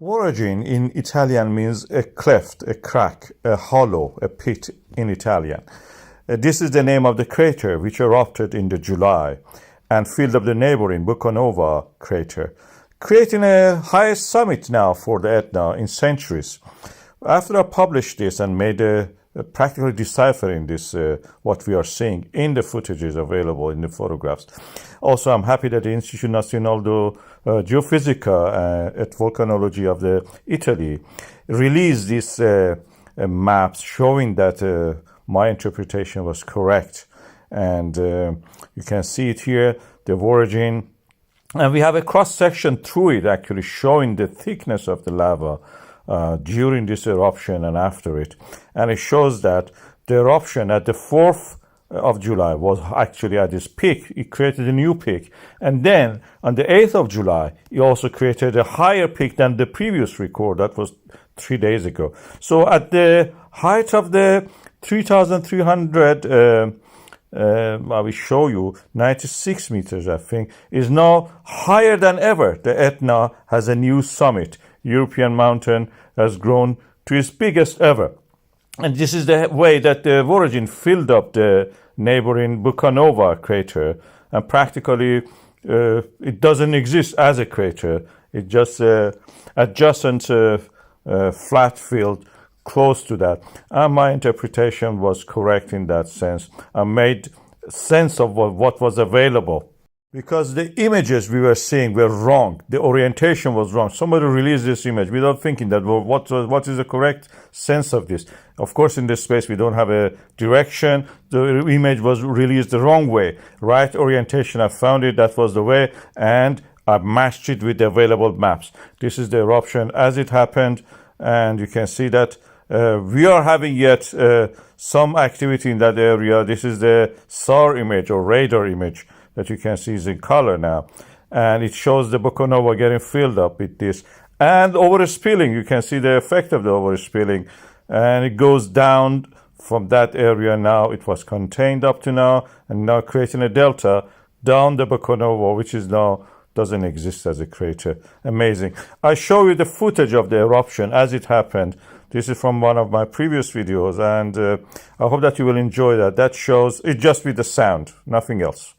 Voragine in Italian means a cleft, a crack, a hollow, a pit in Italian. This is the name of the crater which erupted in the July and filled up the neighboring Vulcanova crater, creating a highest summit now for the Etna in centuries. After I published this and made practically deciphering this, what we are seeing in the footages available in the photographs. Also, I'm happy that the Istituto Nazionale di Geofisica at Volcanology of Italy released these maps showing that my interpretation was correct. And you can see it here, the Voragine. And we have a cross-section through it actually showing the thickness of the lava during this eruption and after it. And it shows that the eruption at the 4th of July was actually at this peak. It created a new peak. And then on the 8th of July, it also created a higher peak than the previous record. That was 3 days ago. So at the height of the 3,300, I will show you, 96 meters, I think, is now higher than ever. The Etna has a new summit. European mountain has grown to its biggest ever. And this is the way that the Voragine filled up the neighboring Vulcanova crater. And practically, it doesn't exist as a crater. It's just adjacent flat field close to that. And my interpretation was correct in that sense. I made sense of what was available. Because the images we were seeing were wrong. The orientation was wrong. Somebody released this image without thinking that, well, what is the correct sense of this? Of course, in this space, we don't have a direction. The image was released the wrong way. Right orientation, I found it, that was the way, and I matched it with the available maps. This is the eruption as it happened, and you can see that we are having yet some activity in that area. This is the SAR image or radar image that you can see is in color now. And it shows the Vulcanova getting filled up with this. And overspilling, you can see the effect of the overspilling. And it goes down from that area now. It was contained up to now, and now creating a delta down the Vulcanova, which is now doesn't exist as a crater. Amazing. I show you the footage of the eruption as it happened. This is from one of my previous videos, and I hope that you will enjoy that. That shows it just with the sound, nothing else.